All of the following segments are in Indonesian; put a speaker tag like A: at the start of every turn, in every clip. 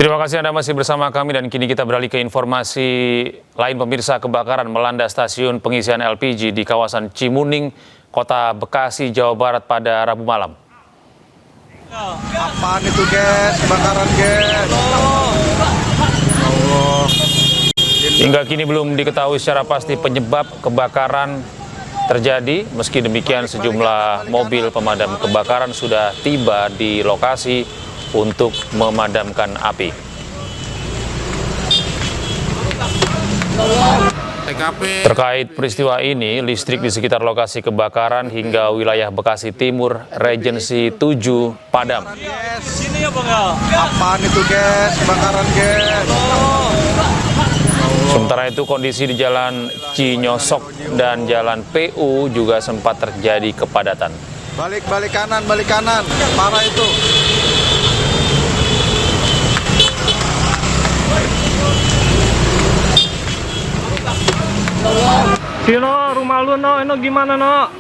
A: Terima kasih Anda masih bersama kami dan kini kita beralih ke informasi lain pemirsa. Kebakaran melanda stasiun pengisian LPG di kawasan Cimuning, Kota Bekasi, Jawa Barat pada Rabu malam.
B: Apaan itu guys? Kebakaran guys. Allah.
A: Hingga kini belum diketahui secara pasti penyebab kebakaran terjadi. Meski demikian sejumlah mobil pemadam kebakaran sudah tiba di lokasi untuk memadamkan api. Terkait peristiwa ini, listrik di sekitar lokasi kebakaran hingga wilayah Bekasi Timur, Regency 7 padam.
B: Sini ya Bang ya. Apaan itu guys? Kebakaran guys.
A: Sementara itu kondisi di Jalan Cinyosok dan Jalan PU juga sempat terjadi kepadatan.
B: Balik kanan. Parah itu.
C: Sino, rumah lu no, ini gimana no?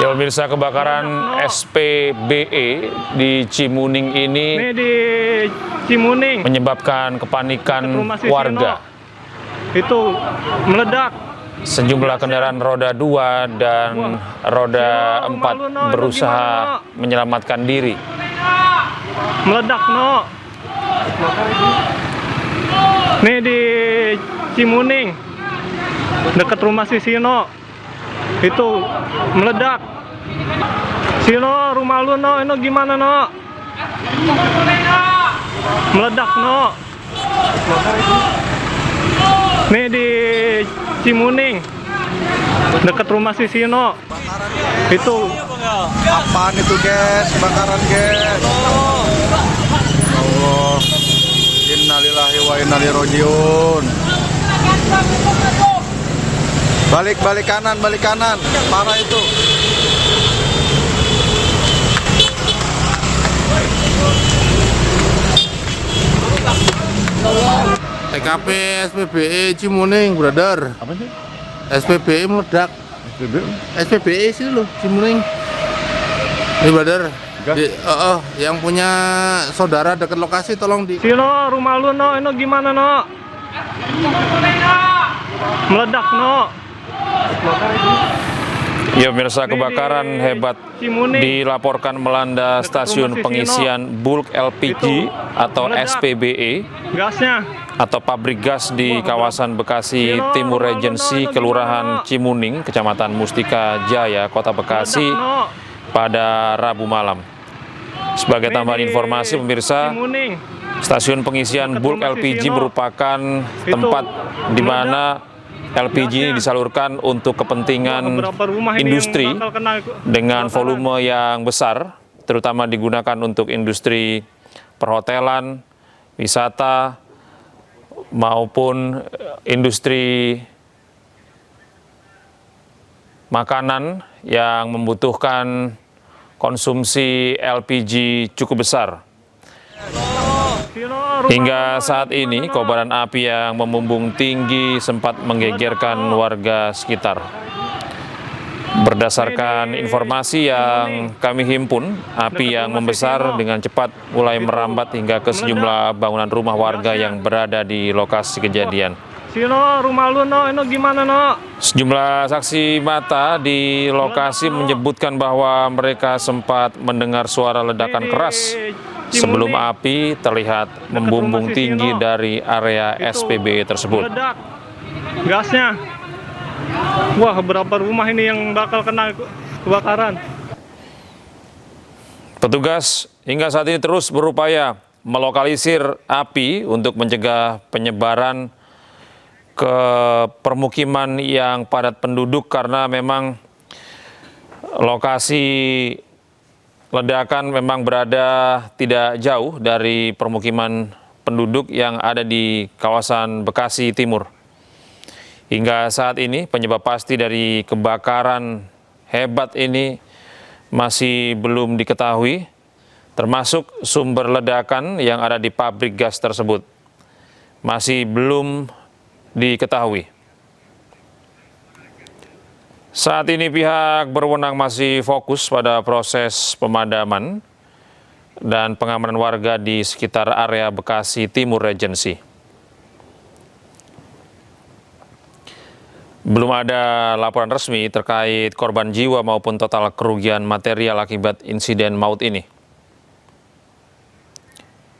A: Ya pemirsa, kebakaran SPBE di Cimuning ini
C: di Cimuning
A: menyebabkan kepanikan warga.
C: Itu meledak.
A: Sejumlah kendaraan roda 2 dan roda 4 berusaha menyelamatkan diri.
C: Meledak no. Nih di Cimuning, dekat rumah si Sino, itu meledak. Sino, rumah lu no, ini gimana no? Meledak no. Nih di Cimuning, dekat rumah si Sino, itu
B: Apaan itu guys? Kebakaran guys. Allah. Innalillahi wa inna ilaihi rajiun. Balik kanan. Parah itu.
D: TKP SPBE Cimuning, brother.
B: Apa sih?
D: SPBE meledak. SPBE sih loh, Cimuning. Ini brother. Yang punya saudara dekat lokasi tolong di.
C: Sino, rumah lu no, ini gimana no? Meledak no.
A: Ya pemirsa, kebakaran hebat dilaporkan melanda stasiun pengisian bulk LPG atau SPBE
C: Gasnya.
A: atau pabrik gas di kawasan Bekasi Timur Regency, Kelurahan Cimuning, Kecamatan Mustika Jaya, Kota Bekasi pada Rabu malam. Sebagai tambahan informasi pemirsa, stasiun pengisian bulk LPG merupakan tempat di mana LPG ini disalurkan untuk kepentingan industri dengan volume yang besar, terutama digunakan untuk industri perhotelan, wisata, maupun industri makanan yang membutuhkan konsumsi LPG cukup besar. Hingga saat ini, kobaran api yang membumbung tinggi sempat menggegerkan warga sekitar. Berdasarkan informasi yang kami himpun, api yang membesar dengan cepat mulai merambat hingga ke sejumlah bangunan rumah warga yang berada di lokasi kejadian.
C: Sino, rumah lu no, ini gimana no?
A: Sejumlah saksi mata di lokasi menyebutkan bahwa mereka sempat mendengar suara ledakan keras sebelum api terlihat membumbung tinggi dari area SPBE tersebut.
C: Meledak. Gasnya. Wah, berapa rumah ini yang bakal kena kebakaran?
A: Petugas hingga saat ini terus berupaya melokalisir api untuk mencegah penyebaran ke permukiman yang padat penduduk, karena memang lokasi ledakan memang berada tidak jauh dari permukiman penduduk yang ada di kawasan Bekasi Timur. Hingga saat ini penyebab pasti dari kebakaran hebat ini masih belum diketahui, termasuk sumber ledakan yang ada di pabrik gas tersebut masih belum diketahui. Saat ini pihak berwenang masih fokus pada proses pemadaman dan pengamanan warga di sekitar area Bekasi Timur Regency. Belum ada laporan resmi terkait korban jiwa maupun total kerugian material akibat insiden maut ini.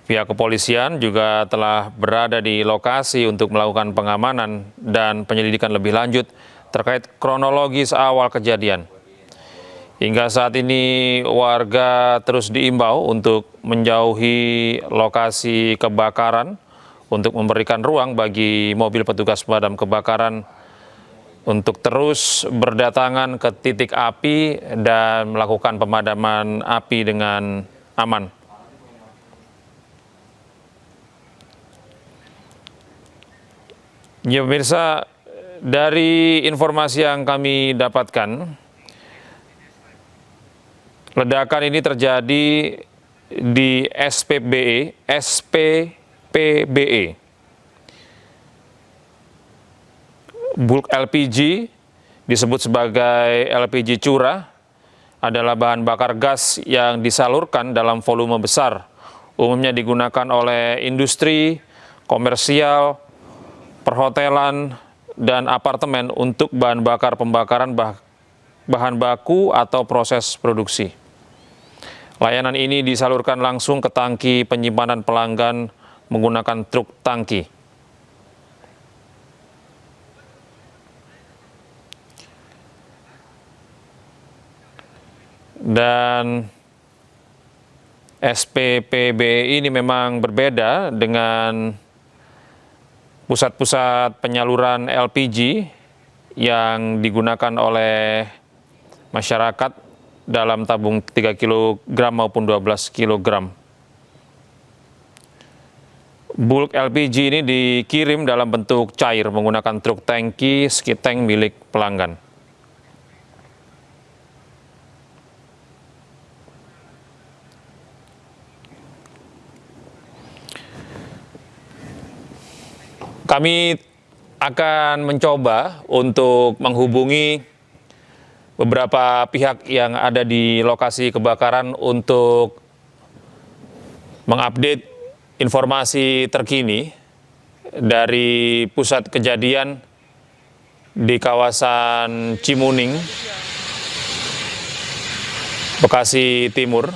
A: Pihak kepolisian juga telah berada di lokasi untuk melakukan pengamanan dan penyelidikan lebih lanjut terkait kronologis awal kejadian. Hingga saat ini warga terus diimbau untuk menjauhi lokasi kebakaran untuk memberikan ruang bagi mobil petugas pemadam kebakaran untuk terus berdatangan ke titik api dan melakukan pemadaman api dengan aman. Ya pemirsa, dari informasi yang kami dapatkan, ledakan ini terjadi di SPPBE. Bulk LPG disebut sebagai LPG curah adalah bahan bakar gas yang disalurkan dalam volume besar. Umumnya digunakan oleh industri, komersial, perhotelan, dan apartemen untuk bahan bakar pembakaran bahan baku atau proses produksi. Layanan ini disalurkan langsung ke tangki penyimpanan pelanggan menggunakan truk tangki. Dan SPPBE ini memang berbeda dengan pusat-pusat penyaluran LPG yang digunakan oleh masyarakat dalam tabung 3 kg maupun 12 kg. Bulk LPG ini dikirim dalam bentuk cair menggunakan truk tangki skid tank milik pelanggan. Kami akan mencoba untuk menghubungi beberapa pihak yang ada di lokasi kebakaran untuk mengupdate informasi terkini dari pusat kejadian di kawasan Cimuning, Bekasi Timur,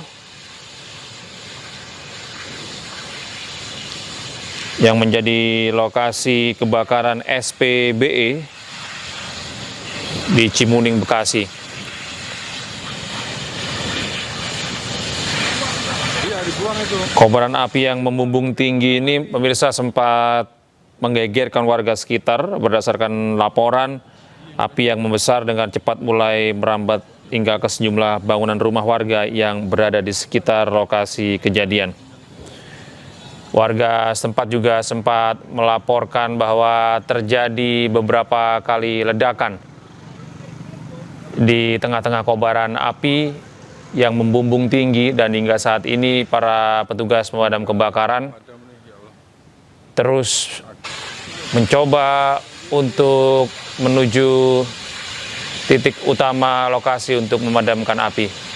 A: yang menjadi lokasi kebakaran SPBE di Cimuning, Bekasi. Kobaran api yang membumbung tinggi ini, pemirsa, sempat menggegerkan warga sekitar. Berdasarkan laporan, api yang membesar dengan cepat mulai merambat hingga ke sejumlah bangunan rumah warga yang berada di sekitar lokasi kejadian. Warga setempat juga sempat melaporkan bahwa terjadi beberapa kali ledakan di tengah-tengah kobaran api yang membumbung tinggi, dan hingga saat ini para petugas pemadam kebakaran terus mencoba untuk menuju titik utama lokasi untuk memadamkan api.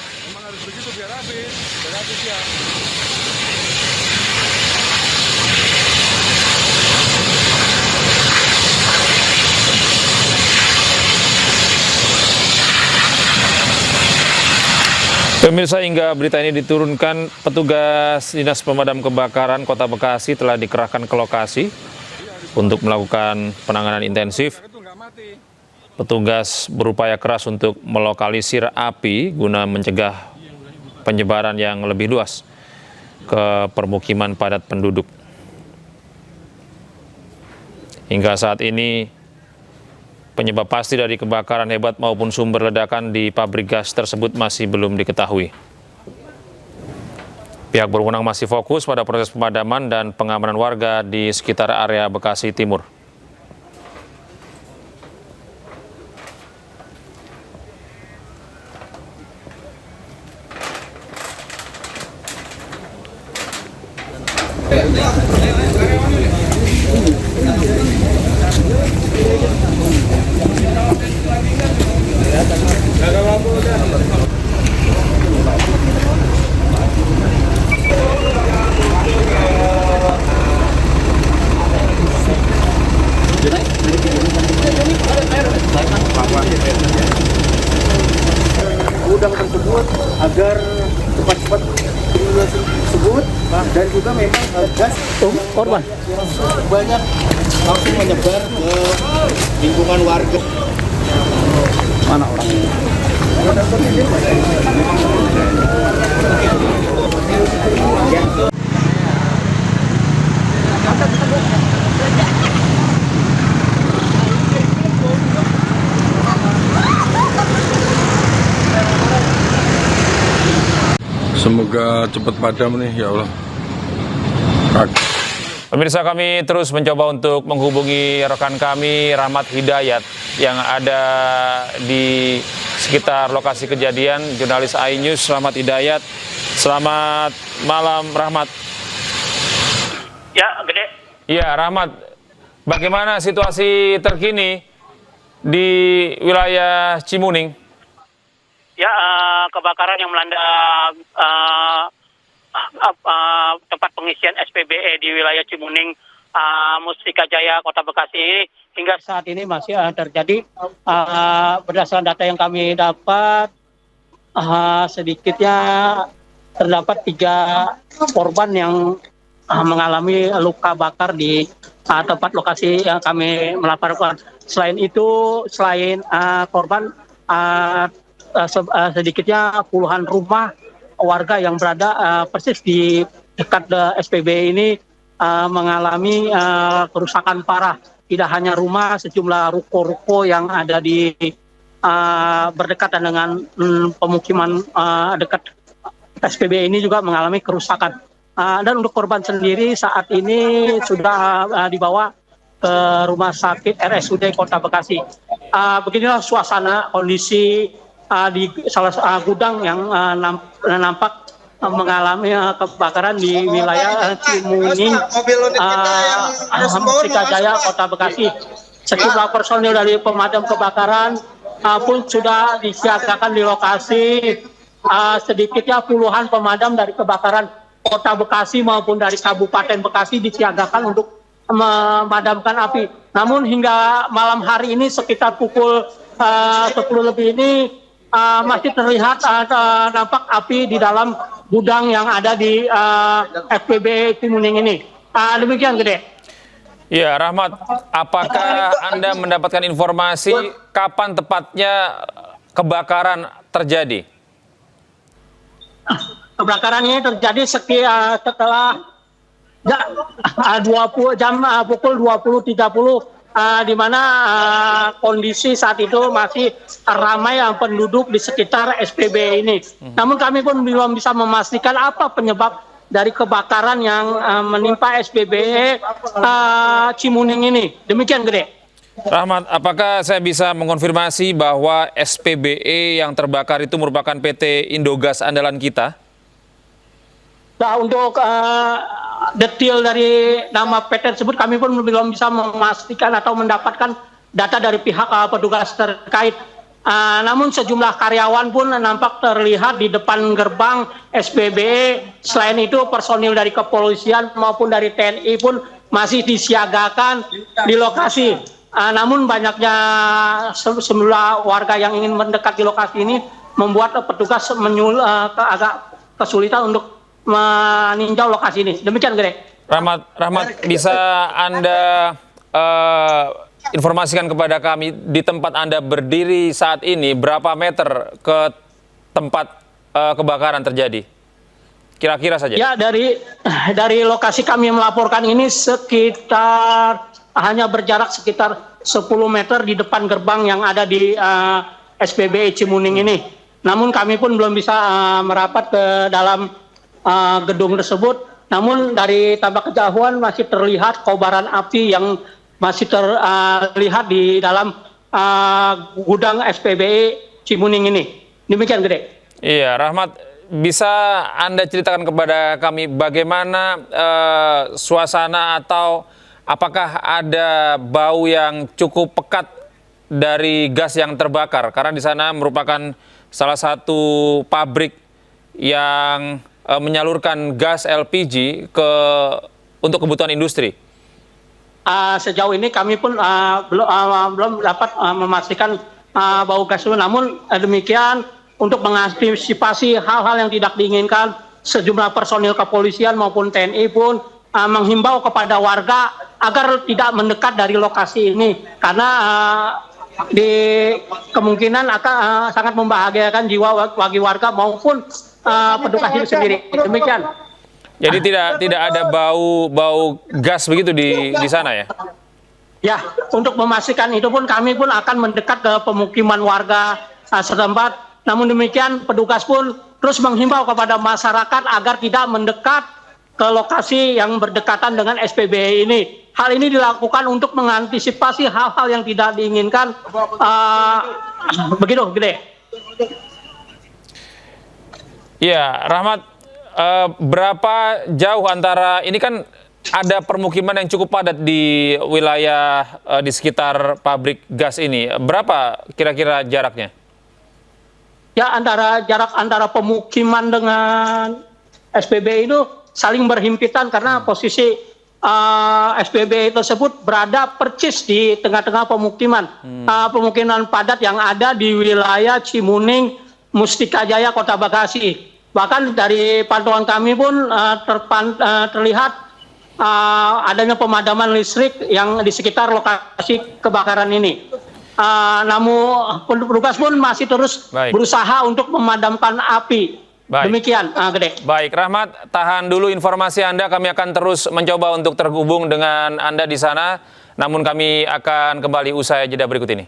A: Pemirsa, hingga berita ini diturunkan, petugas Dinas Pemadam Kebakaran Kota Bekasi telah dikerahkan ke lokasi untuk melakukan penanganan intensif. Petugas berupaya keras untuk melokalisir api guna mencegah penyebaran yang lebih luas ke permukiman padat penduduk. Hingga saat ini, penyebab pasti dari kebakaran hebat maupun sumber ledakan di pabrik gas tersebut masih belum diketahui. Pihak berwenang masih fokus pada proses pemadaman dan pengamanan warga di sekitar area Bekasi Timur.
E: dan juga memang gas
F: korban
E: banyak langsung menyebar ke lingkungan warga.
F: mana orangnya?
B: Semoga cepat padam nih ya Allah.
A: Pemirsa, kami terus mencoba untuk menghubungi rekan kami Rahmat Hidayat yang ada di sekitar lokasi kejadian, jurnalis iNews Rahmat Hidayat. Selamat malam Rahmat.
G: Ya, Gede.
A: Iya Rahmat, bagaimana situasi terkini di wilayah Cimuning?
G: Ya, kebakaran yang melanda tempat pengisian SPBE di wilayah Cimuning, Mustika Jaya, Kota Bekasi ini hingga saat ini masih terjadi. Berdasarkan data yang kami dapat, sedikitnya terdapat 3 korban yang mengalami luka bakar di tempat lokasi yang kami melaporkan. Selain itu, selain korban, sedikitnya puluhan rumah warga yang berada persis di dekat SPBE ini mengalami kerusakan parah. Tidak hanya rumah, sejumlah ruko-ruko yang ada di berdekatan dengan pemukiman dekat SPBE ini juga mengalami kerusakan. Dan untuk korban sendiri saat ini sudah dibawa ke Rumah Sakit RSUD Kota Bekasi. Beginilah suasana kondisi di salah gudang yang nampak mengalami kebakaran di wilayah Cimuning, Mustika Jaya, Kota Bekasi. Sejumlah personil dari pemadam kebakaran pun sudah disiagakan di lokasi. Sedikitnya puluhan pemadam dari kebakaran Kota Bekasi maupun dari Kabupaten Bekasi disiagakan untuk memadamkan api. Namun hingga malam hari ini sekitar pukul 10 lebih ini masih terlihat nampak api di dalam gudang yang ada di SPBE Cimuning ini. Demikian, Gede.
A: Ya, Rahmat, apakah Anda mendapatkan informasi kapan tepatnya kebakaran terjadi?
G: Kebakaran ini terjadi setelah pukul 20.30, di mana kondisi saat itu masih ramai penduduk di sekitar SPBE ini. Namun kami pun belum bisa memastikan apa penyebab dari kebakaran yang menimpa SPBE Cimuning ini. Demikian, Gede.
A: Rahmat, apakah saya bisa mengonfirmasi bahwa SPBE yang terbakar itu merupakan PT Indogas andalan kita?
G: Nah, untuk detail dari nama PT tersebut kami pun belum bisa memastikan atau mendapatkan data dari pihak petugas terkait. Namun sejumlah karyawan pun nampak terlihat di depan gerbang SPBE. Selain itu personil dari kepolisian maupun dari TNI pun masih disiagakan di lokasi. Namun banyaknya sejumlah warga yang ingin mendekat di lokasi ini membuat petugas agak kesulitan untuk meninjau lokasi ini. Demikian, Gede.
A: Rahmat, bisa Anda informasikan kepada kami di tempat Anda berdiri saat ini berapa meter ke tempat kebakaran terjadi? Kira-kira saja. Ya,
G: dari lokasi kami melaporkan ini sekitar hanya berjarak sekitar 10 meter di depan gerbang yang ada di SPBE Cimuning ini. Namun kami pun belum bisa merapat ke dalam gedung tersebut. Namun dari tampak kejauhan masih terlihat kobaran api yang masih terlihat di dalam gudang SPBE Cimuning ini. Demikian, Gede.
A: Iya, Rahmat, bisa Anda ceritakan kepada kami bagaimana suasana atau apakah ada bau yang cukup pekat dari gas yang terbakar? Karena di sana merupakan salah satu pabrik yang menyalurkan gas LPG untuk kebutuhan industri.
G: Sejauh ini kami pun belum dapat memastikan bau gas itu. Namun demikian, untuk mengantisipasi hal-hal yang tidak diinginkan sejumlah personil kepolisian maupun TNI pun menghimbau kepada warga agar tidak mendekat dari lokasi ini karena di kemungkinan akan sangat membahayakan jiwa bagi warga maupun petugas itu sendiri. Demikian.
A: Jadi tidak ada bau gas begitu di sana ya?
G: Ya, untuk memastikan itu pun kami pun akan mendekat ke pemukiman warga setempat. Namun demikian petugas pun terus menghimbau kepada masyarakat agar tidak mendekat ke lokasi yang berdekatan dengan SPBI ini. Hal ini dilakukan untuk mengantisipasi hal-hal yang tidak diinginkan. Begitu, Gede.
A: Ya, Rahmat, berapa jauh antara ini kan ada permukiman yang cukup padat di wilayah di sekitar pabrik gas ini. Berapa kira-kira jaraknya?
G: Ya, jarak antara pemukiman dengan SPBI itu saling berhimpitan karena posisi SPBI tersebut berada persis di tengah-tengah pemukiman. Pemukiman padat yang ada di wilayah Cimuning, Mustika Jaya, Kota Bekasi. Bahkan dari pantauan kami pun terlihat adanya pemadaman listrik yang di sekitar lokasi kebakaran ini. Namun petugas pun masih terus berusaha untuk memadamkan api. Demikian, Gede.
A: Baik, Rahmat, tahan dulu informasi Anda. Kami akan terus mencoba untuk terhubung dengan Anda di sana. Namun kami akan kembali usai jeda berikut ini.